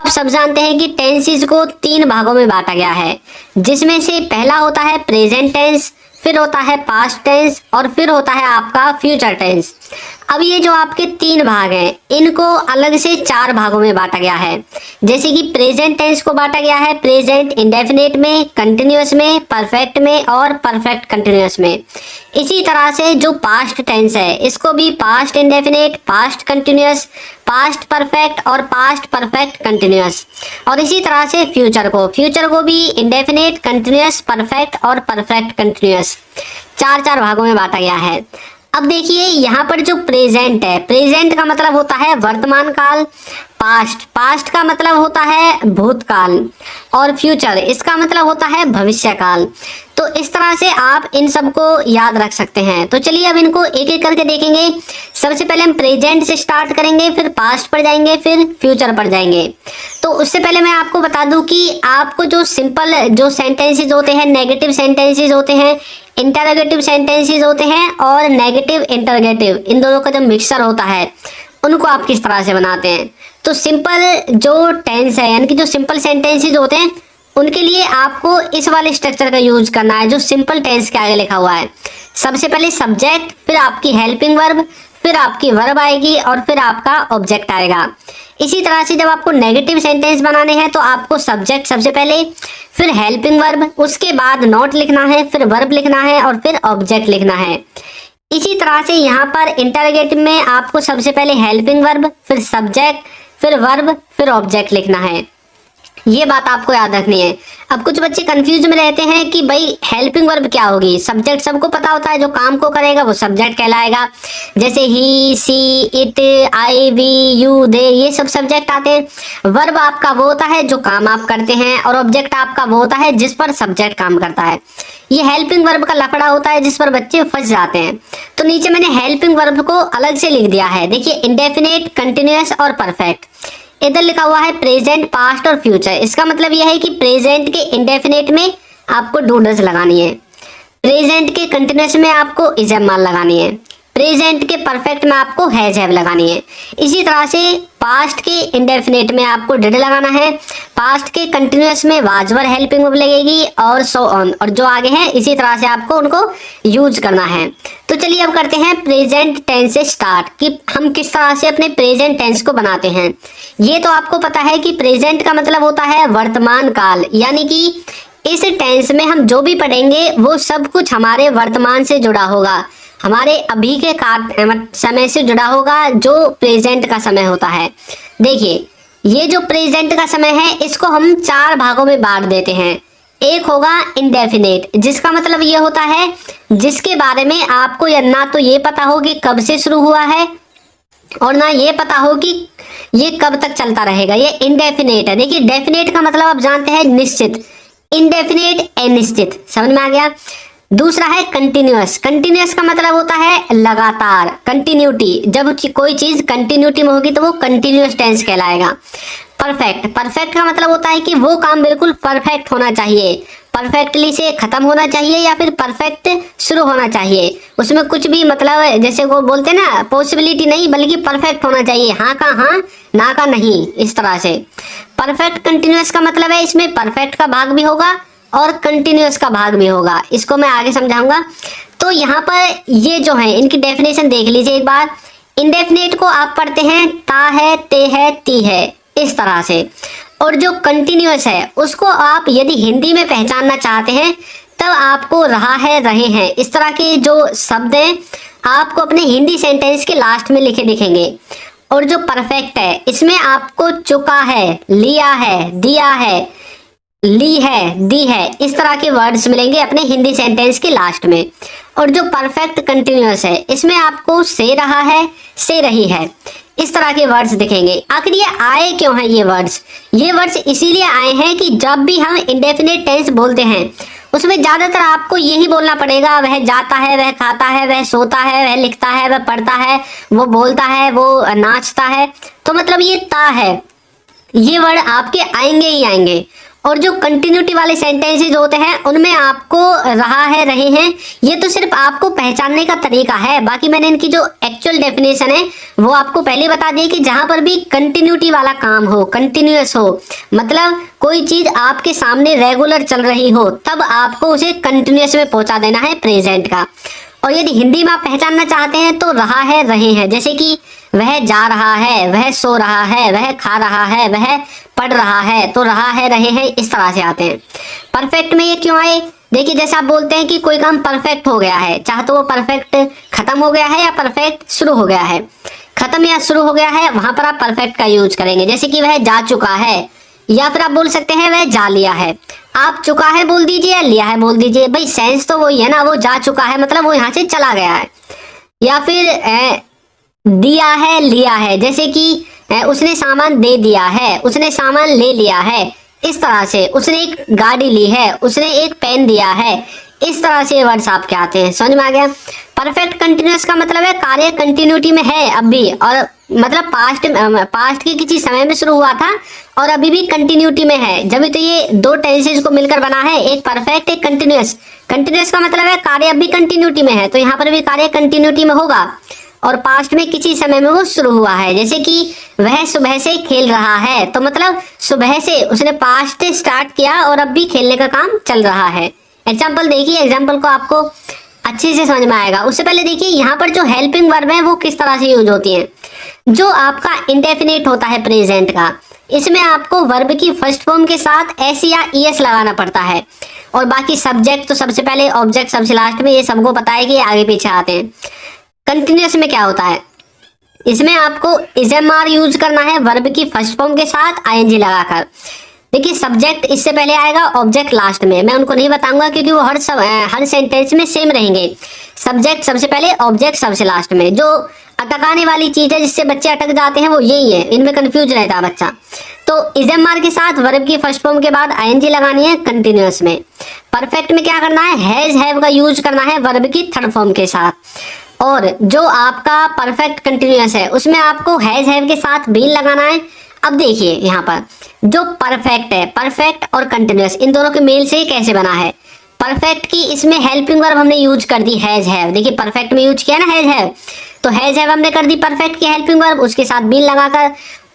आप सब जानते हैं कि टेंसेस को 3 भागों में बांटा गया है, जिसमें से पहला होता है प्रेजेंट टेंस, फिर होता है पास्ट टेंस और फिर होता है आपका फ्यूचर टेंस। अब ये जो आपके 3 भाग हैं, इनको अलग से 4 भागों में बांटा गया है। जैसे कि प्रेजेंट टेंस को बांटा गया है प्रेजेंट इंडेफिनिट में, कंटिन्यूअस में, परफेक्ट में और परफेक्ट कंटिन्यूअस में। इसी तरह से जो पास्ट टेंस है, इसको भी past indefinite, past continuous, past perfect और पास्ट परफेक्ट कंटिन्यूअस। और इसी तरह से फ्यूचर को भी इंडेफिनिट, कंटिन्यूअस, परफेक्ट और परफेक्ट कंटिन्यूअस 4 भागों में बांटा गया है। अब देखिए यहाँ पर जो प्रेजेंट है, प्रेजेंट का मतलब होता है वर्तमान काल, पास्ट का मतलब होता है भूतकाल और फ्यूचर इसका मतलब होता है भविष्य काल। तो इस तरह से आप इन सबको याद रख सकते हैं। तो चलिए अब इनको एक एक करके देखेंगे। सबसे पहले हम प्रेजेंट से स्टार्ट करेंगे, फिर पास्ट पर जाएंगे, फिर फ्यूचर पर जाएंगे। तो उससे पहले मैं आपको बता दूं कि आपको जो सिंपल जो सेंटेंसेस होते हैं, नेगेटिव सेंटेंसेस होते हैं, इंटरोगेटिव सेंटेंसेस होते हैं और नेगेटिव इंटरोगेटिव, इन दोनों का जो मिक्सचर होता है उनको आप किस तरह से बनाते हैं। तो सिंपल जो टेंस है यानी कि जो सिंपल सेंटेंसेस होते हैं उनके लिए आपको इस वाले स्ट्रक्चर का यूज करना है जो सिंपल टेंस के आगे लिखा हुआ है। सबसे पहले सब्जेक्ट, फिर आपकी हेल्पिंग वर्ब, फिर आपकी वर्ब आएगी और फिर आपका ऑब्जेक्ट आएगा। इसी तरह से जब आपको नेगेटिव सेंटेंस बनाने हैं तो आपको सब्जेक्ट सबसे पहले, फिर हेल्पिंग वर्ब, उसके बाद नॉट लिखना है, फिर वर्ब लिखना है और फिर ऑब्जेक्ट लिखना है। इसी तरह से यहाँ पर इंटरोगेटिव में आपको सबसे पहले हेल्पिंग वर्ब, फिर सब्जेक्ट, फिर वर्ब, फिर ऑब्जेक्ट लिखना है। ये बात आपको याद रखनी है। अब कुछ बच्चे कंफ्यूज में रहते हैं कि भाई हेल्पिंग वर्ब क्या होगी। सब्जेक्ट सबको पता होता है, जो काम को करेगा वो सब्जेक्ट कहलाएगा। जैसे ही, सी, इट, आई, वी, यू, दे, ये सब सब्जेक्ट आते हैं। वर्ब आपका वो होता है जो काम आप करते हैं और ऑब्जेक्ट आपका वो होता है जिस पर सब्जेक्ट काम करता है। ये हेल्पिंग वर्ब का लफड़ा होता है जिस पर बच्चे फंस जाते हैं। तो नीचे मैंने हेल्पिंग वर्ब को अलग से लिख दिया है। देखिए इंडेफिनिट, कंटिन्यूअस और परफेक्ट। इधर लिखा हुआ है प्रेजेंट, पास्ट और फ्यूचर। इसका मतलब यह है कि प्रेजेंट के इंडेफिनिट में आपको डूडल्स लगानी है, प्रेजेंट के कंटिन्यूअस में आपको इजमाल लगानी है, प्रेजेंट के परफेक्ट में आपको हैज हैव लगानी है। इसी तरह से पास्ट के इंडेफिनिट में आपको डिड लगाना है, पास्ट के कंटिन्यूअस में वाज वर हेल्पिंग वर्ब लगेगी और सो ऑन, और जो आगे हैं इसी तरह से आपको उनको यूज करना है। तो चलिए अब करते हैं प्रेजेंट टेंस से स्टार्ट कि हम किस तरह से अपने प्रेजेंट टेंस को बनाते हैं। ये तो आपको पता है कि प्रेजेंट का मतलब होता है वर्तमान काल, यानी कि इस टेंस में हम जो भी पढ़ेंगे वो सब कुछ हमारे वर्तमान से जुड़ा होगा, हमारे अभी के समय से जुड़ा होगा, जो प्रेजेंट का समय होता है। देखिए ये जो प्रेजेंट का समय है इसको हम 4 भागों में बांट देते हैं। एक होगा इंडेफिनिट, जिसका मतलब ये होता है जिसके बारे में आपको या ना तो ये पता हो कि कब से शुरू हुआ है और ना ये पता हो कि ये कब तक चलता रहेगा। ये इंडेफिनिट है। देखिए डेफिनेट का मतलब आप जानते हैं निश्चित, इंडेफिनिट अनिश्चित, समझ में आ गया। दूसरा है कंटिन्यूअस। कंटिन्यूअस का मतलब होता है लगातार, कंटिन्यूटी। जब कोई चीज कंटिन्यूटी में होगी तो वो कंटिन्यूअस टेंस कहलाएगा। परफेक्ट, परफेक्ट का मतलब होता है कि वो काम बिल्कुल परफेक्ट होना चाहिए, परफेक्टली से खत्म होना चाहिए या फिर परफेक्ट शुरू होना चाहिए। उसमें कुछ भी मतलब जैसे वो बोलते हैं ना पॉसिबिलिटी नहीं, बल्कि परफेक्ट होना चाहिए, हाँ का हाँ, ना का नहीं, इस तरह से। परफेक्ट कंटिन्यूअस का मतलब है इसमें परफेक्ट का भाग भी होगा और कंटिन्यूअस का भाग भी होगा। इसको मैं आगे समझाऊंगा। तो यहाँ पर ये जो है इनकी डेफिनेशन देख लीजिए एक बार। इंडेफिनिट को आप पढ़ते हैं ता है, ते है, ती है, इस तरह से। और जो कंटिन्यूअस है उसको आप यदि हिंदी में पहचानना चाहते हैं तब आपको रहा है, रहे हैं, इस तरह के जो शब्द हैं आपको अपने हिंदी सेंटेंस के लास्ट में लिखे दिखेंगे। और जो परफेक्ट है इसमें आपको चुका है, लिया है, दिया है, ली है, दी है, इस तरह के वर्ड्स मिलेंगे अपने हिंदी सेंटेंस के लास्ट में। और जो परफेक्ट कंटिन्यूअस है इसमें आपको से रहा है, से रही है, इस तरह के वर्ड्स दिखेंगे। आखिर ये आए क्यों हैं ये वर्ड्स? ये वर्ड्स इसीलिए आए हैं कि जब भी हम इंडेफिनिट टेंस बोलते हैं उसमें ज्यादातर आपको यही बोलना पड़ेगा, वह जाता है, वह खाता है, वह सोता है, वह लिखता है, वह पढ़ता है, वो बोलता है, वो नाचता है। तो मतलब ये ता है, ये वर्ड आपके आएंगे ही आएंगे। और जो कंटिन्यूटी वाले सेंटेंसेज होते हैं उनमें आपको रहा है, रहे हैं, ये तो सिर्फ आपको पहचानने का तरीका है। बाकी मैंने इनकी जो एक्चुअल डेफिनेशन है वो आपको पहले बता दी कि जहां पर भी कंटिन्यूटी वाला काम हो, कंटिन्यूअस हो, मतलब कोई चीज आपके सामने रेगुलर चल रही हो, तब आपको उसे कंटिन्यूअस में पहुंचा देना है प्रेजेंट का। और यदि हिंदी में आप पहचानना चाहते हैं तो रहा है, रहे हैं, जैसे कि वह जा रहा है, वह सो रहा है, वह खा रहा है, वह पढ़ रहा है, तो रहा है, रहे हैं, इस तरह से आते हैं। परफेक्ट में ये क्यों आए? देखिए, जैसे आप बोलते हैं कि कोई काम परफेक्ट हो गया है, चाहे तो वो परफेक्ट खत्म हो गया है या परफेक्ट शुरू हो गया है। खत्म या शुरू हो गया है, वहां पर आप परफेक्ट का यूज करेंगे, जैसे कि वह जा चुका है, या फिर आप बोल सकते हैं वह जा लिया है। आप चुका है बोल दीजिए या लिया है बोल दीजिए, भाई सेंस तो वही है ना, वो जा चुका है मतलब वो यहाँ से चला गया है। या फिर दिया है, लिया है, जैसे कि उसने सामान दे दिया है, उसने सामान ले लिया है, इस तरह से। उसने एक गाड़ी ली है, उसने एक पेन दिया है, इस तरह से वर्ड्स आपके आते हैं। समझ में आ गया? परफेक्ट कंटिन्यूअस का मतलब है कार्य कंटिन्यूटी में है अब भी, और मतलब पास्ट के किसी समय में शुरू हुआ था और अभी भी कंटिन्यूटी में है। जब तो ये दो टेंसेज को मिलकर बना है, एक परफेक्ट, एक कंटिन्यूअस। कंटिन्यूअस का मतलब है कार्य अभी कंटिन्यूटी में है, तो यहाँ पर भी कार्य कंटिन्यूटी में होगा, और पास्ट में किसी समय में वो शुरू हुआ है। जैसे कि वह सुबह से खेल रहा है, तो मतलब सुबह से उसने पास्ट से स्टार्ट किया और अब भी खेलने का काम चल रहा है। एग्जाम्पल देखिए, एग्जाम्पल को आपको अच्छे से समझ में आएगा। उससे पहले देखिए यहाँ पर जो हेल्पिंग वर्ब है वो किस तरह से यूज होती है। जो आपका इंडेफिनिट होता है प्रेजेंट का, इसमें आपको वर्ब की फर्स्ट फॉर्म के साथ एस या ईएस लगाना पड़ता है, और बाकी सब्जेक्ट तो सबसे पहले, ऑब्जेक्ट सबसे लास्ट में, ये सबको पता है कि आगे पीछे आते हैं। कंटिन्यूअस में क्या होता है, इसमें आपको इजएमआर यूज करना है वर्ब की फर्स्ट फॉर्म के साथ आईएनजी लगाकर। देखिए, सब्जेक्ट इससे पहले आएगा, ऑब्जेक्ट लास्ट में। मैं उनको नहीं बताऊंगा क्योंकि वो हर सेंटेंस में सेम रहेंगे। सब्जेक्ट सबसे पहले, ऑब्जेक्ट सबसे लास्ट में। जो अटकाने वाली चीज है जिससे बच्चे अटक जाते हैं वो यही है, इनमें कंफ्यूज रहता है बच्चा। तो इजएमआर के साथ वर्ब की फर्स्ट फॉर्म के बाद आईएनजी लगानी है कंटिन्यूअस में। परफेक्ट में क्या करना है, हैज हैव का यूज करना है वर्ब की थर्ड फॉर्म के साथ। और जो आपका परफेक्ट कंटिन्यूअस है उसमें आपको हैज हैव के साथ बीन लगाना है। अब देखिए यहाँ पर जो परफेक्ट है, परफेक्ट और कंटिन्यूअस, इन दोनों के मेल से कैसे बना है। परफेक्ट की इसमें हेल्पिंग वर्ब हमने यूज कर दी हैज हैव। देखिए, परफेक्ट में यूज किया ना हैज हैव, तो हैज हैव हमने कर दी परफेक्ट की हेल्पिंग वर्ब, उसके साथ बीन लगाकर।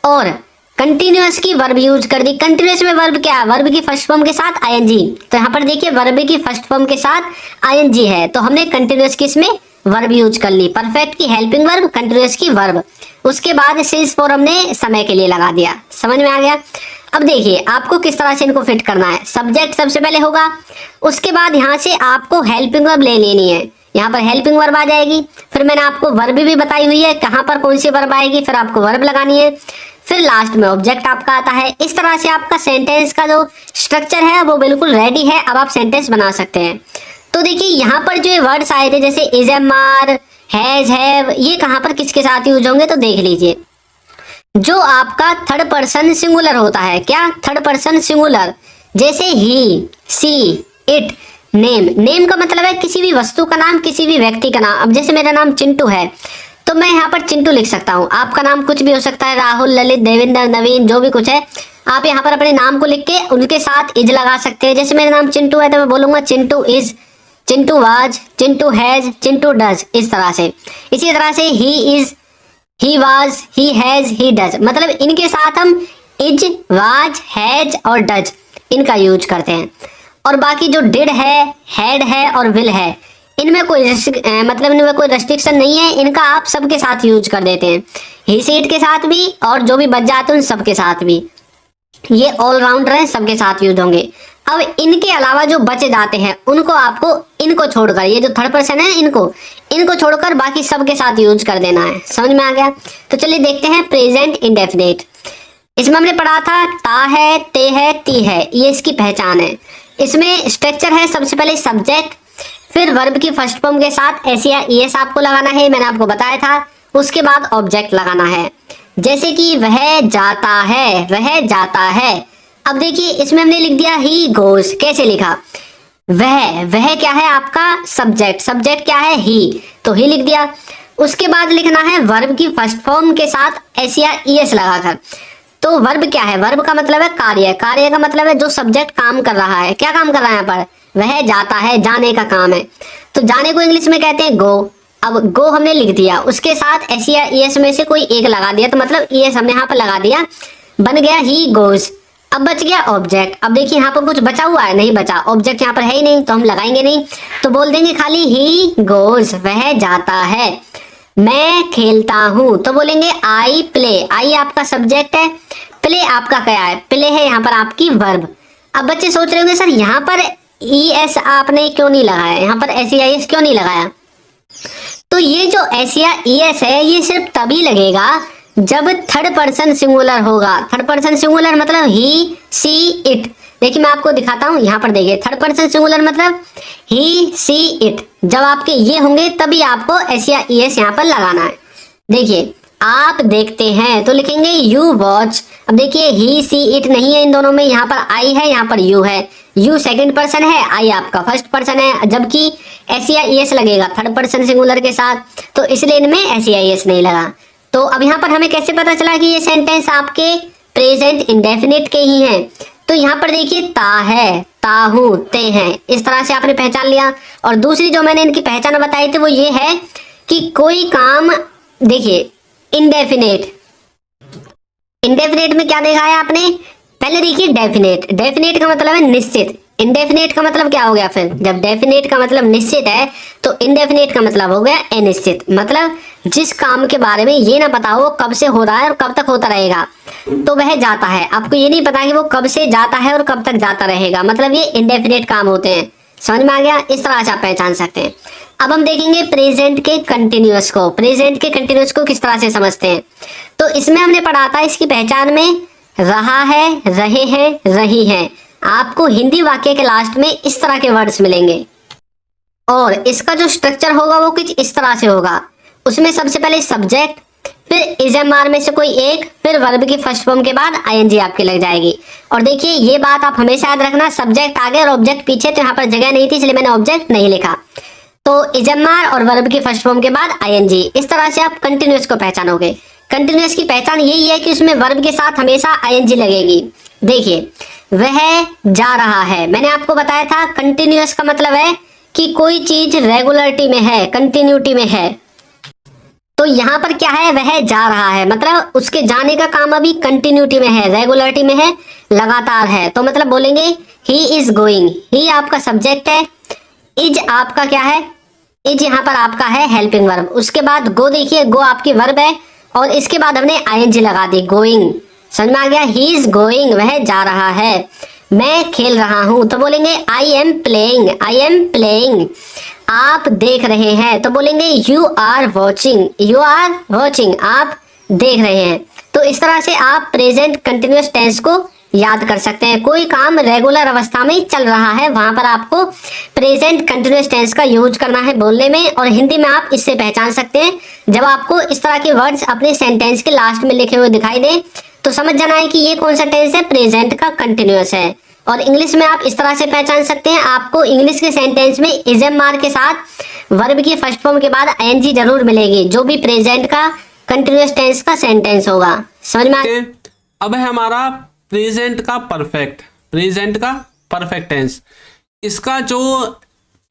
और कंटिन्यूअस की वर्ब यूज कर दी। कंटिन्यूअस में वर्ब क्या है, वर्ब की फर्स्ट फॉर्म के साथ आईएनजी। तो यहाँ पर देखिए वर्ब की फर्स्ट फॉर्म के साथ आईएनजी है, तो हमने कंटिन्यूअस की इसमें वर्ब यूज कर ली। परफेक्ट की हेल्पिंग वर्ब, कंटिन्यूअस की वर्ब, उसके बाद सिंस फॉर हमने समय के लिए लगा दिया। समझ में आ गया? अब देखिए आपको किस तरह से इनको फिट करना है। सब्जेक्ट सबसे पहले होगा, उसके बाद यहाँ से आपको हेल्पिंग वर्ब ले लेनी है। यहाँ पर हेल्पिंग वर्ब आ जाएगी, फिर मैंने आपको वर्ब भी बताई हुई है कहाँ पर कौन सी वर्ब आएगी, फिर आपको वर्ब लगानी है, फिर लास्ट में ऑब्जेक्ट आपका आता है। इस तरह से आपका सेंटेंस का जो स्ट्रक्चर है वो बिल्कुल रेडी है। अब आप सेंटेंस बना सकते हैं। तो देखिए यहाँ पर जो वर्ड्स आए थे जैसे इजएमआर, हैज हैव, ये कहाँ पर किसके साथ यूज होंगे, तो देख लीजिए। जो आपका थर्ड पर्सन सिंगुलर होता है, क्या, थर्ड पर्सन सिंगुलर, जैसे ही, सी, इट, नेम। नेम का मतलब है किसी भी वस्तु का नाम, किसी भी व्यक्ति का नाम। अब जैसे मेरा नाम चिंटू है तो मैं यहाँ पर चिंटू लिख सकता हूँ। आपका नाम कुछ भी हो सकता है, राहुल, ललित, देवेंद्र, नवीन, जो भी कुछ है। आप यहाँ पर अपने नाम को लिख के उनके साथ इज लगा सकते हैं। जैसे मेरा नाम चिंटू है तो मैं बोलूंगा Chintu is, Chintu was, Chintu has, Chintu does, इस तरह से। इसी तरह से he is, he was, he has, he does, मतलब इनके साथ हम इज, वाज, हैज और डज इनका यूज करते हैं। और बाकी जो डिड है, हैड है और विल है, इनमें कोई मतलब इनमें कोई रेस्ट्रिक्शन नहीं है, इनका आप सबके साथ यूज कर देते हैं। ही सीट के साथ भी और जो भी बच जाते हैं उन सबके साथ भी। ये ऑलराउंडर है, सबके साथ यूज होंगे। अब इनके अलावा जो बचे जाते हैं उनको आपको इनको छोड़कर, ये जो थर्ड पर्सन है इनको छोड़कर बाकी सबके साथ यूज कर देना है। समझ में आ गया? तो चलिए देखते हैं प्रेजेंट इंडेफिनिट। इसमें हमने पढ़ा था ता है, ते है, ती है, ये इसकी पहचान है। इसमें स्ट्रक्चर है, सबसे पहले सब्जेक्ट, फिर वर्ब की फर्स्ट फॉर्म के साथ एस या ईएस आपको लगाना है, मैंने आपको बताया था। उसके बाद ऑब्जेक्ट लगाना है, जैसे कि वह जाता है, वह जाता है। अब देखिए इसमें हमने लिख दिया ही गोज। कैसे लिखा, वह क्या है आपका सब्जेक्ट, सब्जेक्ट क्या है ही, तो ही लिख दिया। उसके बाद लिखना है वर्ब की फर्स्ट फॉर्म के साथ एस या ईएस लगाकर। तो वर्ब क्या है? वर्ब का मतलब है कार्य। कार्य का मतलब है जो सब्जेक्ट काम कर रहा है। क्या काम कर रहा है यहाँ पर? वह जाता है, जाने का काम है। तो जाने को इंग्लिश में कहते हैं गो। अब गो हमने लिख दिया, उसके साथ एस या ईएस में से कोई एक लगा दिया, तो मतलब ईएस हमने यहाँ पर लगा दिया, बन गया ही गोज। अब बच गया ऑब्जेक्ट। अब देखिए यहाँ पर कुछ बचा हुआ है? नहीं बचा, ऑब्जेक्ट यहाँ पर है ही नहीं, तो हम लगाएंगे नहीं, तो बोल देंगे खाली ही गोज, वह जाता है। मैं खेलता हूं, तो बोलेंगे आई प्ले। आई आपका सब्जेक्ट है, प्ले आपका क्या है? प्ले है यहाँ पर आपकी वर्ब। अब बच्चे सोच रहे होंगे सर यहाँ पर ई एस आपने क्यों नहीं लगाया, यहाँ पर एस आई एस क्यों नहीं लगाया? तो ये जो एस या ई एस है ये सिर्फ तभी लगेगा जब थर्ड पर्सन सिंगुलर होगा। थर्ड पर्सन सिंगुलर मतलब ही, सी, इट। देखिए मैं आपको दिखाता हूं, यहाँ पर देखिए थर्ड पर्सन सिंगुलर मतलब ही, सी, इट। जब आपके ये होंगे तभी आपको एस या ई एस यहाँ पर लगाना है। देखिए आप देखते हैं तो लिखेंगे यू वॉच। अब देखिए ही, सी, इट नहीं है इन दोनों में, यहाँ पर आई है, यहाँ पर यू है। यू सेकंड पर्सन है, आई आपका फर्स्ट पर्सन है, जबकि एस या ई एस लगेगा थर्ड पर्सन सिंगुलर के साथ, तो इसलिए इनमें एस या ई एस नहीं लगा। तो अब यहाँ पर हमें कैसे पता चला कि ये सेंटेंस आपके प्रेजेंट इंडेफिनिट के ही हैं? तो यहाँ पर देखिए ता है, ताहू, ते हैं, इस तरह से आपने पहचान लिया। और दूसरी जो मैंने इनकी पहचान बताई थी वो ये है कि कोई काम, देखिए इंडेफिनेट, इंडेफिनेट में क्या देखा है आपने? पहले देखिए डेफिनेट। डेफिनेट का मतलब है निश्चित, इंडेफिनेट का मतलब क्या हो गया? फिर जब डेफिनेट का मतलब निश्चित है तो इंडेफिनेट का मतलब हो गया अनिश्चित। मतलब जिस काम के बारे में ये ना पता हो कब से हो रहा है और कब तक होता रहेगा, तो वह जाता है। आपको ये नहीं पता कि वो कब से जाता है और कब तक जाता रहेगा, मतलब ये इंडेफिनेट काम होते हैं। समझ में आ गया? इस तरह से आप पहचान सकते हैं। अब हम देखेंगे प्रेजेंट के कंटिन्यूअस को। प्रेजेंट के कंटिन्यूअस को किस तरह से समझते हैं? तो इसमें हमने पढ़ा था इसकी पहचान में रहा है, रहे हैं, रही है। आपको हिंदी वाक्य के लास्ट में इस तरह के वर्ड्स मिलेंगे और इसका जो स्ट्रक्चर होगा वो कुछ इस तरह से होगा। उसमें सबसे पहले सब्जेक्ट, फिर इजएमआर में से कोई एक, फिर वर्ब की फर्स्ट फॉर्म के बाद आईएनजी आपकी लग जाएगी। और देखिए ये बात आप हमेशा याद रखना, सब्जेक्ट आगे और ऑब्जेक्ट पीछे, तो यहाँ पर जगह नहीं थी इसलिए मैंने ऑब्जेक्ट नहीं लिखा। तो इजएमआर और वर्ब की फर्स्ट फॉर्म के बाद आईएनजी, इस तरह से आप कंटिन्यूअस को पहचानोगे। कंटिन्यूअस की पहचान यही है कि उसमें वर्ब के साथ हमेशा आईएनजी लगेगी। देखिए वह जा रहा है, मैंने आपको बताया था कंटिन्यूअस का मतलब है कि कोई चीज रेगुलरिटी में है, कंटिन्यूटी में है। तो यहाँ पर क्या है? वह जा रहा है, मतलब उसके जाने का काम अभी कंटिन्यूटी में है, रेगुलरिटी में है, लगातार है। तो मतलब बोलेंगे ही इज गोइंग। ही आपका सब्जेक्ट है, इज आपका क्या है? इज यहाँ पर आपका है हेल्पिंग वर्ब। उसके बाद गो, देखिए गो आपकी वर्ब है और इसके बाद हमने आईएनजी लगा दी, गोइंग। समझ में आ गया? ही इज गोइंग, वह जा रहा है। मैं खेल रहा हूं, तो बोलेंगे I am playing. I am playing. आप देख रहे हैं, तो बोलेंगे you are watching. You are watching, आप देख रहे हैं। तो इस तरह से आप प्रेजेंट कंटिन्यूअस टेंस को याद कर सकते हैं। कोई काम रेगुलर अवस्था में चल रहा है वहां पर आपको प्रेजेंट कंटिन्यूअस टेंस का यूज करना है बोलने में। और हिंदी में आप इससे पहचान सकते हैं, जब आपको इस तरह के वर्ड्स अपने सेंटेंस के लास्ट में लिखे हुए दिखाई दें तो समझ जाना है कि ये कौन सा टेंस है, प्रेजेंट का कंटिन्यूअस है। और इंग्लिश में आप इस तरह से पहचान सकते हैं, आपको इंग्लिश के सेंटेंस में इजएमआर के साथ वर्ब की फर्स्ट फॉर्म के बाद आईएनजी जरूर मिलेगी, जो भी प्रेजेंट का कंटिन्यूअस टेंस का सेंटेंस होगा। समझ में? अब है हमारा प्रेजेंट का परफेक्ट। प्रेजेंट का परफेक्ट टेंस, इसका जो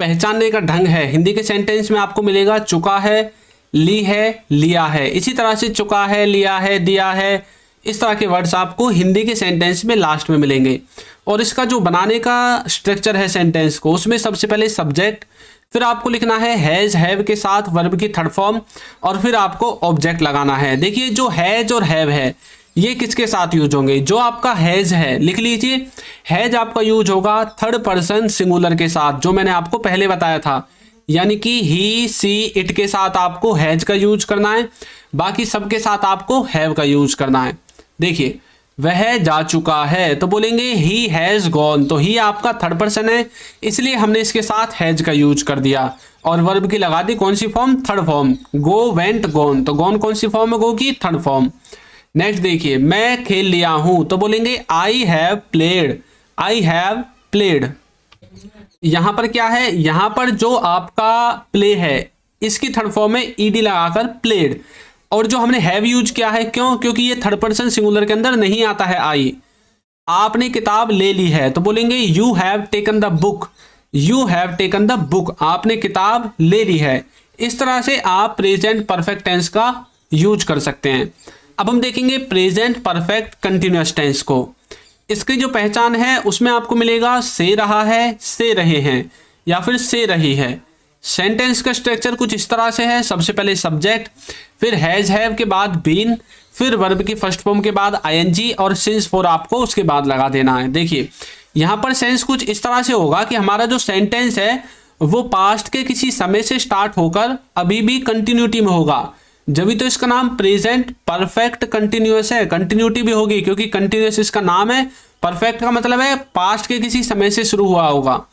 पहचानने का ढंग है हिंदी के सेंटेंस में आपको मिलेगा चुका है, ली है, लिया है। इसी तरह से चुका है, लिया है, दिया है, इस तरह के वर्ड्स आपको हिंदी के सेंटेंस में लास्ट में मिलेंगे। और इसका जो बनाने का स्ट्रक्चर है सेंटेंस को, उसमें सबसे पहले सब्जेक्ट, फिर आपको लिखना है हैज, हैव के साथ वर्ब की थर्ड फॉर्म, और फिर आपको ऑब्जेक्ट लगाना है। देखिए जो हैज और हैव है ये किसके साथ यूज होंगे? जो आपका हैज है, लिख लीजिए, हैज आपका यूज होगा थर्ड पर्सन सिंगुलर के साथ, जो मैंने आपको पहले बताया था, यानी कि ही, सी, इट के साथ आपको हैज का यूज करना है, बाकी सबके साथ आपको हैव का यूज करना है। देखिए वह जा चुका है, तो बोलेंगे ही हैज गॉन। तो ही आपका थर्ड पर्सन है, इसलिए हमने इसके साथ हैज का यूज कर दिया और वर्ब की लगा दी कौन सी form? Third form. Go, went, gone. तो गॉन कौन सी फॉर्म है? गो की थर्ड फॉर्म। नेक्स्ट देखिए मैं खेल लिया हूं, तो बोलेंगे I have played. I have played. यहां पर क्या है? यहां पर जो आपका प्ले है इसकी थर्ड फॉर्म में ईडी लगाकर प्लेड। और जो हमने हैव यूज किया है, क्यों? क्योंकि ये थर्ड पर्सन सिंगुलर के अंदर नहीं आता है आई। आपने किताब ले ली है तो बोलेंगे you have taken the book, you have taken the book, आपने किताब ले ली है। इस तरह से आप प्रेजेंट परफेक्ट टेंस का यूज कर सकते हैं। अब हम देखेंगे प्रेजेंट परफेक्ट कंटिन्यूअस टेंस को। इसकी जो पहचान है उसमें आपको मिलेगा से रहा है, से रहे हैं, या फिर से रही है। सेंटेंस का स्ट्रक्चर कुछ इस तरह से है, सबसे पहले सब्जेक्ट, फिर हैज हैव के बाद बीन, फिर वर्ब की फर्स्ट फॉर्म के बाद आईएनजी और सिंस फॉर आपको उसके बाद लगा देना है। देखिए यहाँ पर सेंस कुछ इस तरह से होगा कि हमारा जो सेंटेंस है वो पास्ट के किसी समय से स्टार्ट होकर अभी भी कंटिन्यूटी में होगा, जब भी तो इसका नाम प्रेजेंट परफेक्ट कंटिन्यूअस है। कंटिन्यूटी भी होगी क्योंकि कंटिन्यूअस इसका नाम है, परफेक्ट का मतलब है पास्ट के किसी समय से शुरू हुआ होगा।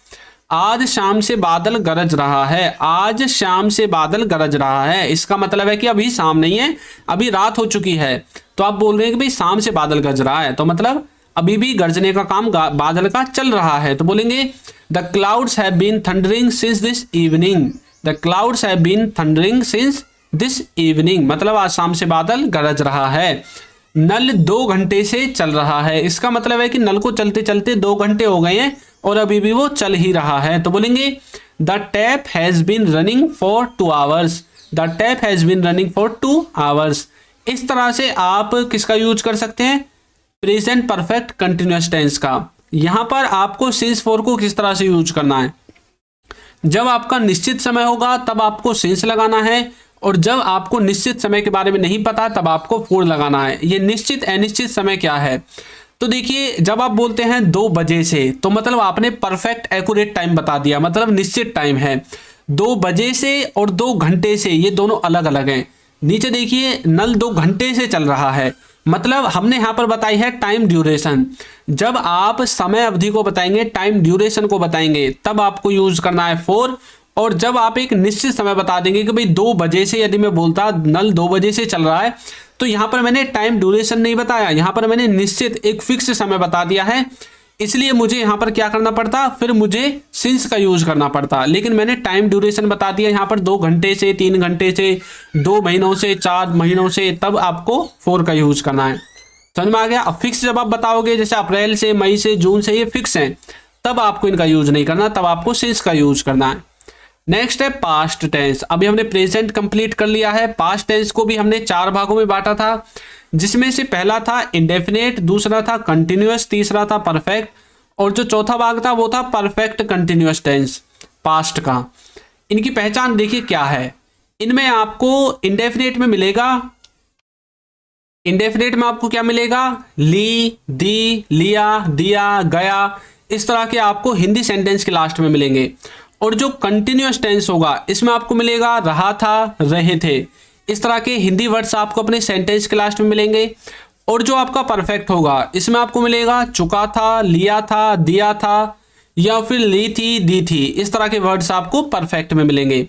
आज शाम से बादल गरज रहा है, आज शाम से बादल गरज रहा है, इसका मतलब है कि अभी शाम नहीं है, अभी रात हो चुकी है। तो आप बोल रहे हैं कि भाई शाम से बादल गरज रहा है, तो मतलब अभी भी गरजने का काम बादल का चल रहा है। तो बोलेंगे the clouds have been thundering since this evening, the clouds have been thundering since this evening, मतलब आज शाम से बादल गरज रहा है। नल 2 घंटे से चल रहा है, इसका मतलब है कि नल को चलते चलते 2 घंटे हो गए हैं और अभी भी वो चल ही रहा है। तो बोलेंगे the tap has been running for 2 hours, the tap has been running for 2 hours. इस तरह से आप किसका यूज कर सकते हैं? प्रेजेंट परफेक्ट कंटिन्यूअस टेंस का। यहां पर आपको सिंस फॉर को किस तरह से यूज करना है? जब आपका निश्चित समय होगा तब आपको सिंस लगाना है, और जब आपको निश्चित समय के बारे में नहीं पता तब आपको फॉर लगाना है। ये निश्चित अनिश्चित समय क्या है? तो देखिए जब आप बोलते हैं 2 बजे से, तो मतलब आपने परफेक्ट एक्यूरेट टाइम बता दिया, मतलब निश्चित टाइम है। 2 बजे से और 2 घंटे से ये दोनों अलग अलग हैं। नीचे देखिए नल 2 घंटे से चल रहा है, मतलब हमने यहाँ पर बताई है टाइम ड्यूरेशन। जब आप समय अवधि को बताएंगे, टाइम ड्यूरेशन को बताएंगे, तब आपको यूज करना है फॉर। और जब आप एक निश्चित समय बता देंगे कि भाई 2 बजे से, यदि मैं बोलता नल 2 बजे से चल रहा है, तो यहाँ पर मैंने टाइम ड्यूरेशन नहीं बताया, यहाँ पर मैंने निश्चित एक फिक्स समय बता दिया है, इसलिए मुझे यहाँ पर क्या करना पड़ता? फिर मुझे सिंस का यूज करना पड़ता। लेकिन मैंने टाइम ड्यूरेशन बता दिया यहाँ पर 2 घंटे से, 3 घंटे से, 2 महीनों से, 4 महीनों से, तब आपको फॉर का यूज करना है। समझ में आ गया? अब फिक्स जब आप बताओगे, जैसे अप्रैल से, मई से, जून से, ये फिक्स हैं, तब आपको इनका यूज नहीं करना, तब आपको सिंस का यूज करना है। नेक्स्ट है पास्ट टेंस। अभी हमने प्रेजेंट कंप्लीट कर लिया है। पास्ट टेंस को भी हमने 4 भागों में बांटा था, जिसमें से पहला था इंडेफिनेट, दूसरा था कंटिन्यूअस, तीसरा था परफेक्ट, और जो चौथा भाग था वो था परफेक्ट कंटिन्यूअस टेंस पास्ट का। इनकी पहचान देखिए क्या है। इनमें आपको इंडेफिनेट में मिलेगा, इंडेफिनेट में आपको क्या मिलेगा? ली, दी, लिया, दिया, गया, इस तरह के आपको हिंदी सेंटेंस के लास्ट में मिलेंगे। और जो कंटिन्यूअस टेंस होगा इसमें आपको मिलेगा रहा था, रहे थे, इस तरह के हिंदी वर्ड्स आपको अपने सेंटेंस के लास्ट में मिलेंगे। और जो आपका परफेक्ट होगा इसमें आपको मिलेगा चुका था, लिया था, दिया था, या फिर ली थी, दी थी, इस तरह के वर्ड्स आपको परफेक्ट में मिलेंगे।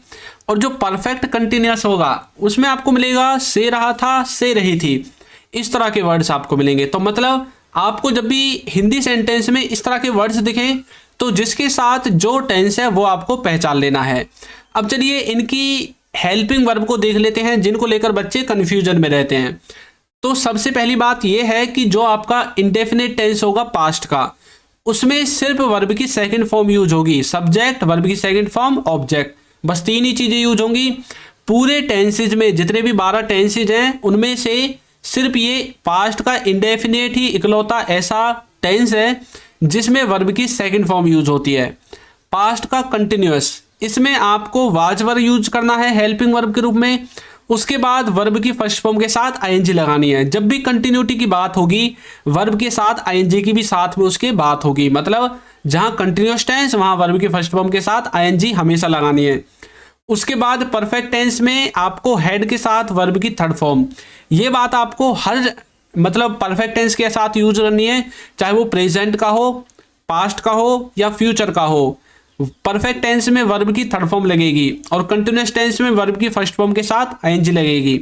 और जो परफेक्ट कंटिन्यूअस होगा उसमें आपको मिलेगा से रहा था, से रही थी, इस तरह के वर्ड्स आपको मिलेंगे। तो मतलब आपको जब भी हिंदी सेंटेंस में इस तरह के वर्ड्स दिखें तो जिसके साथ जो टेंस है वो आपको पहचान लेना है। अब चलिए इनकी हेल्पिंग वर्ब को देख लेते हैं, जिनको लेकर बच्चे कंफ्यूजन में रहते हैं। तो सबसे पहली बात यह है कि जो आपका इंडेफिनिट टेंस होगा पास्ट का, उसमें सिर्फ वर्ब की सेकंड फॉर्म यूज होगी, सब्जेक्ट, वर्ब की सेकंड फॉर्म, ऑब्जेक्ट, बस 3 ही चीजें यूज होंगी। पूरे टेंसेज में जितने भी 12 टेंसेज हैं उनमें से सिर्फ ये पास्ट का इंडेफिनेट ही इकलौता ऐसा टेंस है जिसमें वर्ब की सेकंड फॉर्म यूज होती है। पास्ट का कंटिन्यूअस, इसमें आपको वाज वर्ब यूज करना है हेल्पिंग वर्ब के रूप में। उसके बाद वर्ब की फर्स्ट फॉर्म के साथ आईएनजी लगानी है। जब भी कंटिन्यूटी की बात होगी वर्ब के साथ आईएनजी की भी साथ में उसके बात होगी, मतलब जहां कंटिन्यूअस टेंस वहां वर्ब की फर्स्ट फॉर्म के साथ आईएनजी हमेशा लगानी है। उसके बाद परफेक्ट टेंस में आपको हेड के साथ वर्ब की थर्ड फॉर्म, ये बात आपको हर मतलब परफेक्ट टेंस के साथ यूज करनी है, चाहे वो प्रेजेंट का हो, पास्ट का हो या फ्यूचर का हो। परफेक्ट टेंस में वर्ब की थर्ड फॉर्म लगेगी और कंटिन्यूअस टेंस में वर्ब की फर्स्ट फॉर्म के साथ आईएनजी लगेगी।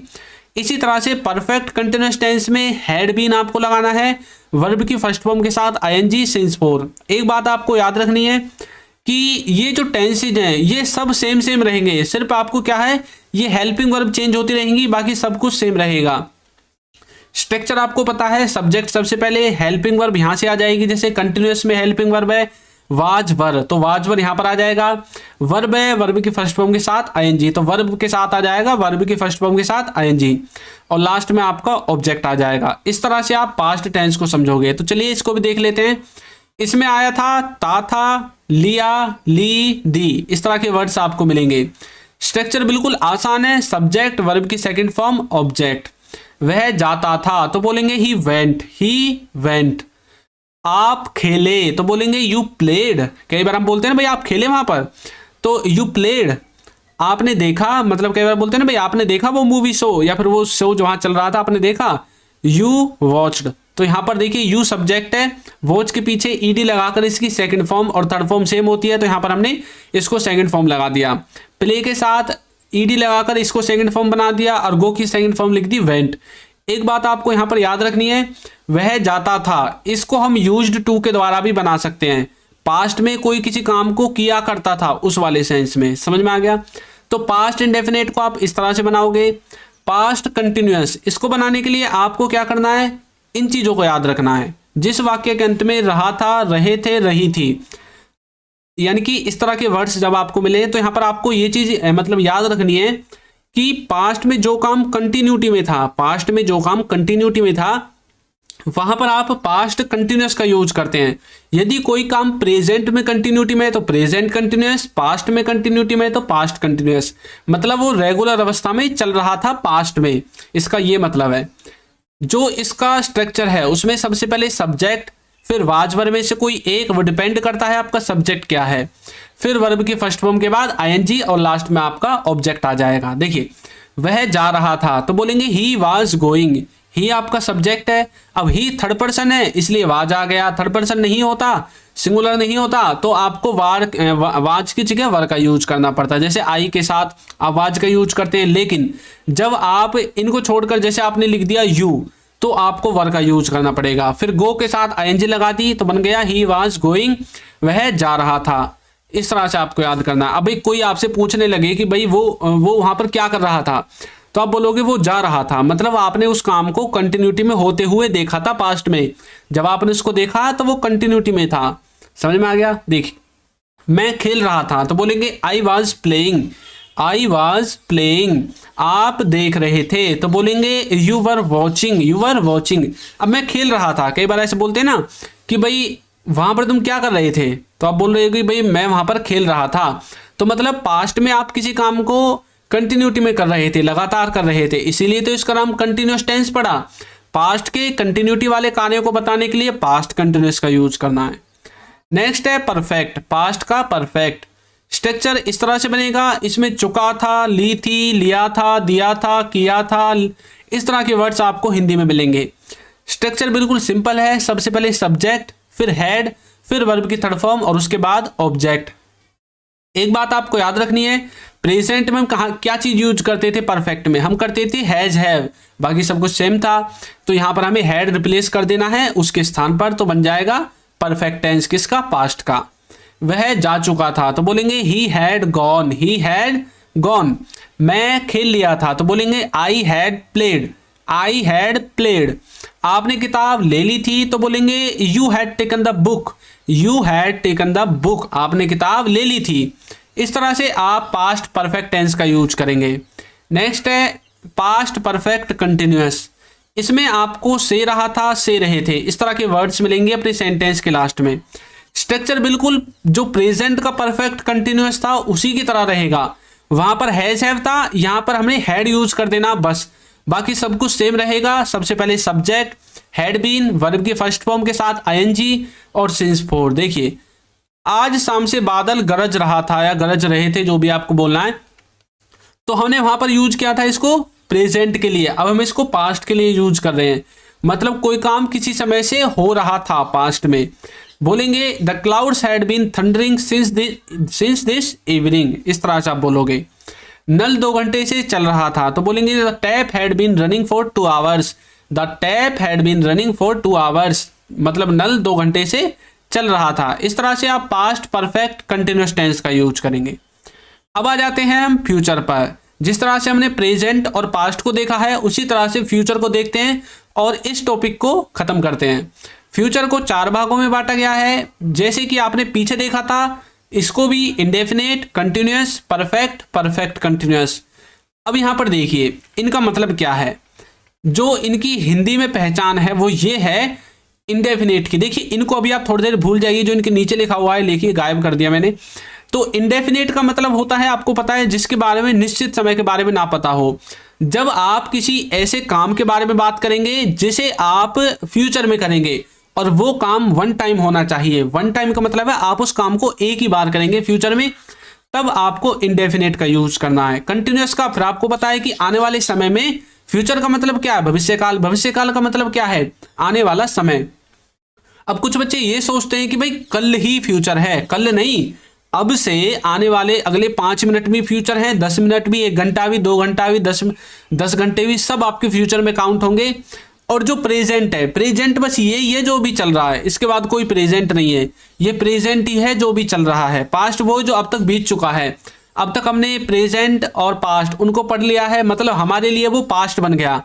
इसी तरह से परफेक्ट कंटिन्यूअस टेंस में हैड बीन आपको लगाना है, वर्ब की फर्स्ट फॉर्म के साथ आईएनजी सिंस फोर। एक बात आपको याद रखनी है, कि ये जो टेंसेज हैं ये सब सेम रहेंगे, सिर्फ आपको क्या है ये हेल्पिंग वर्ब चेंज होती रहेंगी, बाकी सब कुछ सेम रहेगा। स्ट्रक्चर आपको पता है, सब्जेक्ट सबसे पहले, हेल्पिंग वर्ब यहां से आ जाएगी, जैसे कंटिन्यूअस में हेल्पिंग वर्ब है वाज वर, तो वाज वर यहां पर आ जाएगा। वर्ब है, वर्ब की फर्स्ट फॉर्म के साथ आईएनजी, तो वर्ब के साथ आ जाएगा वर्ब की फर्स्ट फॉर्म के साथ आईएनजी, और लास्ट में आपका ऑब्जेक्ट आ जाएगा। इस तरह से आप पास्ट टेंस को समझोगे। तो चलिए इसको भी देख लेते हैं। इसमें आया था, लिया, ली, दी, इस तरह के वर्ड्स आपको मिलेंगे। स्ट्रक्चर बिल्कुल आसान है, सब्जेक्ट, वर्ब की सेकंड फॉर्म, ऑब्जेक्ट। वह जाता था तो बोलेंगे ही वेंट। आप खेले तो बोलेंगे यू प्लेड। कई बार हम बोलते हैं ना भाई आप खेले वहां पर, तो यू प्लेड। आपने देखा, मतलब कई बार बोलते हैं ना भाई आपने देखा वो मूवी शो, या फिर वो शो जो वहां चल रहा था आपने देखा, यू वॉच्ड। तो यहां पर देखिए यू सब्जेक्ट है, वॉच के पीछे ईडी लगाकर इसकी सेकंड फॉर्म और थर्ड फॉर्म सेम होती है, तो यहां पर हमने इसको सेकंड फॉर्म लगा दिया। प्ले के साथ ईडी लगाकर इसको सेकंड फॉर्म बना दिया, और गो की सेकंड फॉर्म लिख दी वेंट। एक बात आपको यहां पर याद रखनी है, वह जाता था, इसको हम यूज्ड टू के द्वारा भी बना सकते हैं। पास्ट में कोई किसी काम को किया करता था उस वाले सेंस में, समझ में आ गया। तो पास्ट इंडेफिनेट को आप इस तरह से बनाओगे। पास्ट कंटिन्यूअस, इसको बनाने के लिए आपको क्या करना है, इन चीजों को याद रखना है। जिस वाक्य के अंत में रहा था, रहे थे, रही थी, यानी कि इस तरह के वर्ड्स जब आपको मिले, तो यहां पर आपको ये चीज मतलब याद रखनी है कि पास्ट में जो काम कंटिन्यूटी में था, वहां पर आप पास्ट कंटिन्यूअस का यूज करते हैं। यदि कोई काम प्रेजेंट में कंटिन्यूटी में है तो प्रेजेंट कंटिन्यूअस, पास्ट में कंटिन्यूटी में है तो पास्ट कंटिन्यूअस, मतलब वो रेगुलर अवस्था में चल रहा था पास्ट में, इसका ये मतलब है। जो इसका स्ट्रक्चर है उसमें सबसे पहले सब्जेक्ट, फिर वाज वर्ब में से कोई एक, वो डिपेंड करता है आपका सब्जेक्ट क्या है, फिर वर्ब की फर्स्ट फॉर्म के बाद आईएनजी, और लास्ट में आपका ऑब्जेक्ट आ जाएगा। देखिए वह जा रहा था तो बोलेंगे ही वाज गोइंग, ही आपका सब्जेक्ट है। अब ही थर्ड पर्सन है इसलिए वाज आ गया, थर्ड पर्सन नहीं होता, सिंगुलर नहीं होता, तो आपको वाज की जगह वर का यूज करना पड़ता है। जैसे आई के साथ आप वाज का यूज करते हैं, लेकिन जब आप इनको छोड़कर जैसे आपने लिख दिया यू, तो आपको वर का यूज करना पड़ेगा। फिर गो के साथ आईएनजी लगा दी तो बन गया ही वाज गोइंग, वह जा रहा था। इस तरह से आपको याद करना है। अब कोई आपसे पूछने लगे कि भाई वो वहां पर क्या कर रहा था, तो आप बोलोगे वो जा रहा था, मतलब आपने उस काम को कंटिन्यूटी में होते हुए देखा था पास्ट में। जब आपने उसको देखा तो वो कंटिन्यूटी में था, समझ में आ गया। देखिए मैं खेल रहा था तो बोलेंगे आई वॉज प्लेइंग, आप देख रहे थे तो बोलेंगे यू वर वॉचिंग। अब मैं खेल रहा था, कई बार ऐसे बोलते हैं ना कि भाई वहां पर तुम क्या कर रहे थे, तो आप बोल रहे हो कि भाई मैं वहां पर खेल रहा था, तो मतलब पास्ट में आप किसी काम को कंटिन्यूटी में कर रहे थे, लगातार कर रहे थे, इसीलिए तो इसका नाम कंटिन्यूअस टेंस पड़ा। पास्ट के कंटिन्यूटी वाले कार्यों को बताने के लिए पास्ट कंटिन्यूअस का यूज करना है। नेक्स्ट है परफेक्ट, पास्ट का परफेक्ट। स्ट्रक्चर इस तरह से बनेगा, इसमें चुका था, ली थी, लिया था, दिया था, किया था, इस तरह के वर्ड्स आपको हिंदी में मिलेंगे। स्ट्रक्चर बिल्कुल सिंपल है, सबसे पहले सब्जेक्ट, फिर हैड, फिर वर्ब की थर्ड फॉर्म, और उसके बाद ऑब्जेक्ट। एक बात आपको याद रखनी है, प्रेजेंट में हम क्या चीज यूज करते थे, परफेक्ट में हम करते थे हैज हैव, बाकी सब कुछ सेम था, तो यहां पर हमें हैड रिप्लेस कर देना है उसके स्थान पर, तो बन जाएगा परफेक्ट टेंस किसका, पास्ट का। वह जा चुका था तो बोलेंगे ही हैड गॉन। मैं खेल लिया था तो बोलेंगे आई हैड प्लेड। आपने किताब ले ली थी तो बोलेंगे you had taken the book, आपने किताब ले ली थी। इस तरह से आप पास्ट परफेक्ट टेंस का यूज करेंगे। नेक्स्ट है पास्ट परफेक्ट कंटिन्यूअस, इसमें आपको से रहा था, से रहे थे, इस तरह के वर्ड्स मिलेंगे अपने सेंटेंस के लास्ट में। स्ट्रक्चर बिल्कुल जो प्रेजेंट का परफेक्ट कंटिन्यूअस था उसी की तरह रहेगा, वहां पर हैज हैव था, यहां पर हमने हैड यूज कर देना बस, बाकी सब कुछ सेम रहेगा। सबसे पहले सब्जेक्ट, हैड बीन, वर्ब की फर्स्ट फॉर्म के साथ आईएनजी, और सिंस फोर। देखिए आज शाम से बादल गरज रहा था या गरज रहे थे, जो भी आपको बोलना है, तो हमने वहां पर यूज किया था इसको प्रेजेंट के लिए, अब हम इसको पास्ट के लिए यूज कर रहे हैं, मतलब कोई काम किसी समय से हो रहा था पास्ट में। बोलेंगे the clouds had been thundering since this evening, इस तरह से आप बोलोगे। नल 2 घंटे से चल रहा था तो बोलेंगे the tap had been running for 2 hours, मतलब नल 2 घंटे से चल रहा था। इस तरह से आप पास्ट परफेक्ट कंटिन्यूअस टेंस का यूज करेंगे। अब आ जाते हैं हम फ्यूचर पर। जिस तरह से हमने प्रेजेंट और पास्ट को देखा है उसी तरह से फ्यूचर को देखते हैं और इस टॉपिक को खत्म करते हैं। फ्यूचर को 4 भागों में बांटा गया है, जैसे कि आपने पीछे देखा था। इसको भी indefinite, continuous, perfect, perfect continuous. अब यहाँ पर देखिए इनका मतलब क्या है। जो इनकी हिंदी में पहचान है वो ये है इंडेफिनेट की। देखिए इनको अभी आप थोड़ी देर भूल जाइए, जो इनके नीचे लिखा हुआ है लिखिए, गायब कर दिया मैंने। तो इंडेफिनेट का मतलब होता है, आपको पता है, जिसके बारे में निश्चित समय के बारे में ना पता हो। जब आप किसी ऐसे काम के बारे में बात करेंगे जिसे आप फ्यूचर में करेंगे और वो काम वन टाइम होना चाहिए। वन टाइम का मतलब है आप उस काम को एक ही बार करेंगे फ्यूचर में, तब आपको इंडेफिनेट का यूज करना है। कंटिन्यूअस का फिर आपको पता है कि आने वाले समय में। फ्यूचर का मतलब क्या है? भविष्यकाल। भविष्यकाल का मतलब क्या है? आने वाला समय। अब कुछ बच्चे ये सोचते हैं कि भाई कल ही फ्यूचर है। कल नहीं, अब से आने वाले अगले 5 मिनट भी फ्यूचर है, 10 मिनट भी, 1 घंटा भी, 2 घंटा भी, 10 घंटे भी, सब आपके फ्यूचर में काउंट होंगे। और जो प्रेजेंट है, प्रेजेंट बस ये जो भी चल रहा है, इसके बाद कोई प्रेजेंट नहीं है। ये प्रेजेंट ही है जो भी चल रहा है। पास्ट वो जो अब तक बीत चुका है। अब तक हमने प्रेजेंट और पास्ट उनको पढ़ लिया है, मतलब हमारे लिए वो पास्ट बन गया।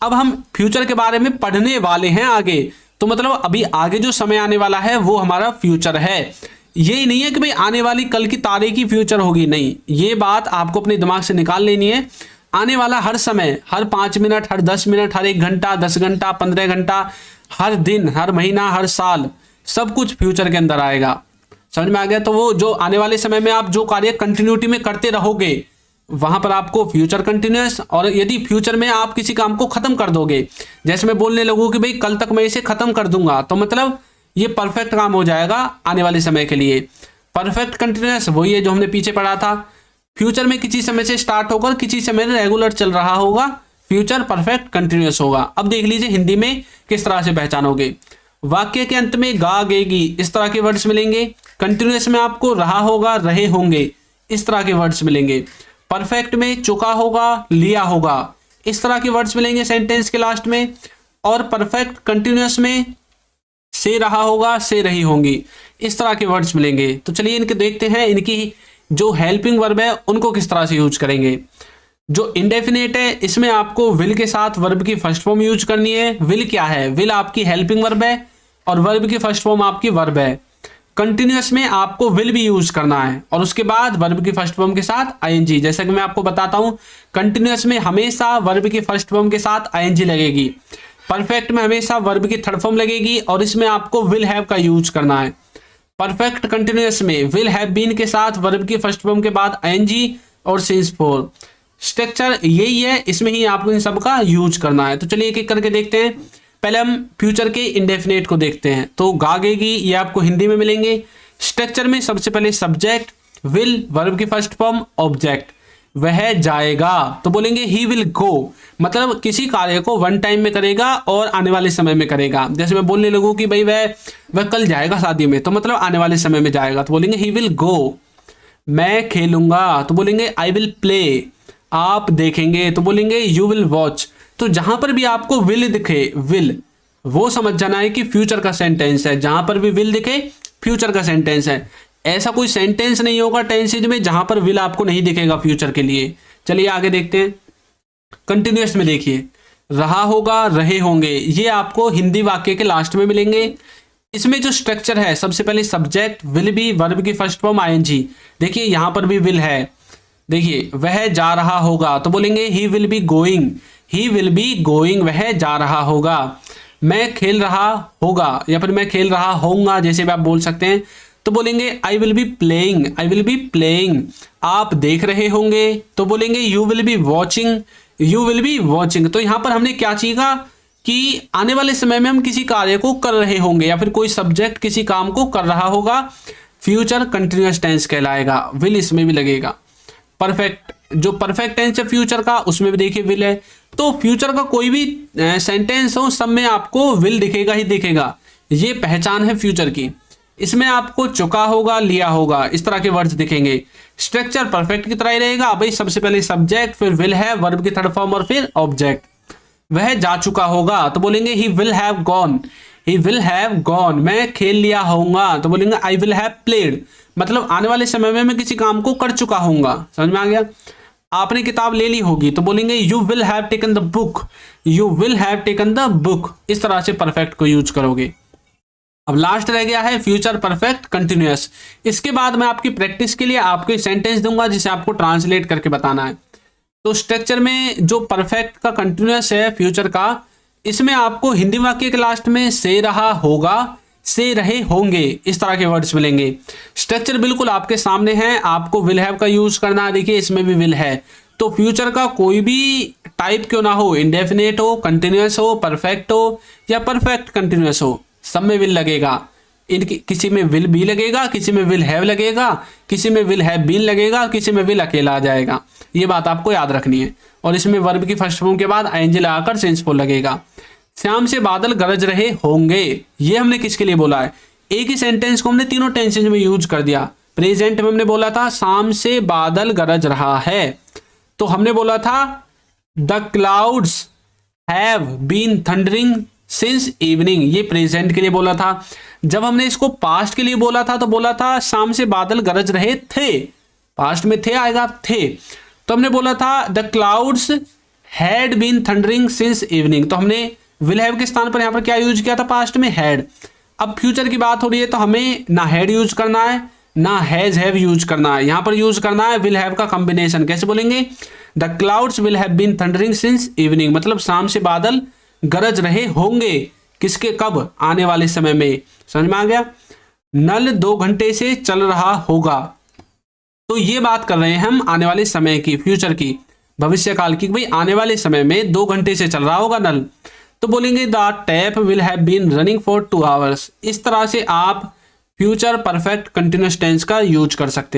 अब हम फ्यूचर के बारे में पढ़ने वाले हैं आगे, तो मतलब अभी आगे जो समय आने वाला है वो हमारा फ्यूचर है। ये नहीं है कि भाई आने वाली कल की तारीख ही फ्यूचर होगी, नहीं। ये बात आपको अपने दिमाग से निकाल लेनी है। आने वाला हर समय, हर 5 मिनट, हर 10 मिनट, हर 1 घंटा, 10 घंटा, 15 घंटा, हर दिन, हर महीना, हर साल, सब कुछ फ्यूचर के अंदर आएगा। समझ में आ गया? तो वो जो आने वाले समय में आप जो कार्य कंटिन्यूटी में करते रहोगे वहां पर आपको फ्यूचर कंटिन्यूअस। और यदि फ्यूचर में आप किसी काम को खत्म कर दोगे, जैसे मैं बोलने लगूँ कि भाई कल तक मैं इसे खत्म कर दूंगा, तो मतलब ये परफेक्ट काम हो जाएगा आने वाले समय के लिए। परफेक्ट कंटिन्यूअस वही है जो हमने पीछे पढ़ा था। फ्यूचर में किसी समय से स्टार्ट होकर किसी समय रेगुलर चल रहा होगा, फ्यूचर परफेक्ट कंटिन्यूअस होगा। अब देख लीजिए हिंदी में किस तरह से पहचानोगे। वाक्य के अंत में गा गेगी इस तरह के वर्ड्स मिलेंगे। कंटिन्यूअस में आपको रहा होगा, रहे होंगे, इस तरह के वर्ड्स मिलेंगे। परफेक्ट में चुका होगा, लिया होगा, इस तरह के वर्ड्स मिलेंगे सेंटेंस के लास्ट में। और परफेक्ट कंटिन्यूअस में से रहा होगा, से रही होंगी, इस तरह के वर्ड्स मिलेंगे। तो चलिए इनके देखते हैं, इनकी जो हेल्पिंग वर्ब है उनको किस तरह से यूज करेंगे। जो इंडेफिनेट है इसमें आपको विल के साथ वर्ब की फर्स्ट फॉर्म यूज करनी है। विल क्या है? विल आपकी हेल्पिंग वर्ब है और वर्ब की फर्स्ट फॉर्म आपकी वर्ब है। कंटिन्यूअस में आपको विल भी यूज करना है और उसके बाद वर्ब की फर्स्ट फॉर्म के साथ आईएनजी। जैसा कि मैं आपको बताता हूं, कंटिन्यूअस में हमेशा वर्ब की फर्स्ट फॉर्म के साथ आईएनजी लगेगी। परफेक्ट में हमेशा वर्ब की थर्ड फॉर्म लगेगी और इसमें आपको विल हैव का यूज करना है। परफेक्ट कंटिन्यूअस में विल हैव बीन के साथ वर्ब की फर्स्ट फॉर्म के बाद आईएनजी और सिंस फोर। स्ट्रक्चर यही है, इसमें ही आपको इन सब का यूज करना है। तो चलिए एक एक करके देखते हैं। पहले हम फ्यूचर के इंडेफिनेट को देखते हैं। तो गागेगी ये आपको हिंदी में मिलेंगे। स्ट्रक्चर में सबसे पहले सब्जेक्ट, विल, वर्ब की फर्स्ट फॉर्म, ऑब्जेक्ट। वह जाएगा तो बोलेंगे ही विल गो, मतलब किसी कार्य को वन टाइम में करेगा और आने वाले समय में करेगा। जैसे मैं बोलने लगूं कि भाई वह कल जाएगा शादी में, तो मतलब आने वाले समय में जाएगा, तो बोलेंगे ही विल गो। मैं खेलूंगा तो बोलेंगे आई विल प्ले। आप देखेंगे तो बोलेंगे यू विल वॉच। तो जहां पर भी आपको विल दिखे, विल, वो समझ जाना है कि फ्यूचर का सेंटेंस है। जहां पर भी विल दिखे फ्यूचर का सेंटेंस है। ऐसा कोई सेंटेंस नहीं होगा टेंसेज में जहां पर विल आपको नहीं दिखेगा फ्यूचर के लिए। चलिए आगे देखते हैं। कंटिन्यूअस में देखिए, रहा होगा, रहे होंगे, ये आपको हिंदी वाक्य के लास्ट में मिलेंगे। इसमें जो स्ट्रक्चर है, सबसे पहले सब्जेक्ट, विल बी, वर्ब की फर्स्ट फॉर्म आईएनजी। देखिए यहां पर भी विल है। देखिए वह जा रहा होगा तो बोलेंगे he will be going. He will be going, वह जा रहा होगा। मैं खेल रहा होगा या फिर मैं खेल रहा होऊंगा, जैसे भी आप बोल सकते हैं, तो बोलेंगे I will be playing. I will be playing. आप देख रहे होंगे तो बोलेंगे you will be watching. You will be watching. तो यहां पर हमने क्या सीखा कि आने वाले समय में हम किसी कार्य को कर रहे होंगे या फिर कोई सब्जेक्ट किसी काम को कर रहा होगा, फ्यूचर कंटिन्यूअस टेंस कहलाएगा। विल इसमें भी लगेगा। परफेक्ट, जो परफेक्ट टेंस है फ्यूचर का, उसमें भी देखिए विल है। तो फ्यूचर का कोई भी सेंटेंस हो, सब में आपको विल दिखेगा ही दिखेगा। ये पहचान है फ्यूचर की। इसमें आपको चुका होगा, लिया होगा, इस तरह के वर्ड्स दिखेंगे। स्ट्रक्चर परफेक्ट की तरह ही रहेगा। भाई सबसे पहले सब्जेक्ट, फिर विल है, वर्ब की थर्ड फॉर्म और फिर ऑब्जेक्ट। वह जा चुका होगा तो बोलेंगे he will have gone. He will have gone, मैं खेल लिया होऊंगा तो बोलेंगे आई विल हैव प्लेड, मतलब आने वाले समय में मैं किसी काम को कर चुका होऊंगा। समझ में आ गया। आपने किताब ले ली होगी तो बोलेंगे you will have taken the book, you will have taken the book. इस तरह से परफेक्ट को यूज करोगे। अब लास्ट रह गया है फ्यूचर परफेक्ट कंटिन्यूअस। इसके बाद मैं आपकी प्रैक्टिस के लिए आपको एक सेंटेंस दूंगा जिसे आपको ट्रांसलेट करके बताना है। तो स्ट्रक्चर में जो परफेक्ट का कंटिन्यूअस है फ्यूचर का, इसमें आपको हिंदी वाक्य के लास्ट में से रहा होगा, से रहे होंगे, इस तरह के वर्ड्स मिलेंगे। स्ट्रक्चर बिल्कुल आपके सामने है, आपको विल हैव का यूज करना है। देखिए इसमें भी विल है, तो फ्यूचर का कोई भी टाइप क्यों ना हो, इंडेफिनेट हो, कंटिन्यूअस हो, परफेक्ट हो या परफेक्ट कंटिन्यूअस हो, सब में विल लगेगा। इनकी किसी में विल बी लगेगा, किसी में विल हैव लगेगा, किसी में विल हैव बीन लगेगा, किसी में विल अकेला आ जाएगा। ये बात आपको याद रखनी है। और इसमें वर्ब की फर्स्ट फॉर्म के बाद आईएनजी लगाकर सेंसफुल लगेगा। शाम से बादल गरज रहे होंगे, ये हमने किसके लिए बोला है? एक ही सेंटेंस को हमने तीनों टेंसेज में यूज कर दिया। प्रेजेंट में हमने बोला था शाम से बादल गरज रहा है, तो हमने बोला था the clouds have been thundering since evening, ये प्रेजेंट के लिए बोला था। जब हमने इसको पास्ट के लिए बोला था तो बोला था शाम से बादल गरज रहे थे, पास्ट में थे आएगा थे, तो हमने बोला था the clouds had been thundering since evening, तो हमने विल हैव के स्थान पर यहां पर क्या यूज किया था? पास्ट में हैड। अब फ्यूचर की बात हो रही है तो हमें ना हैड यूज करना है ना हैज हैव यूज करना है, यहां पर यूज करना है विल हैव का कॉम्बिनेशन। कैसे बोलेंगे? The clouds will have been thundering since evening, मतलब शाम से बादल गरज रहे होंगे, किसके, कब? आने वाले समय में। समझ में आ गया। नल 2 घंटे से चल रहा होगा, तो ये बात कर रहे हैं हम आने वाले समय की, फ्यूचर की, भविष्य काल की। भाई आने वाले समय में 2 घंटे से चल रहा होगा नल, तो बोलेंगे the tap will have been running for 2 hours. इस तरह से आप फ्यूचर परफेक्ट कंटिन्यूअस टेंस का यूज कर सकते हैं।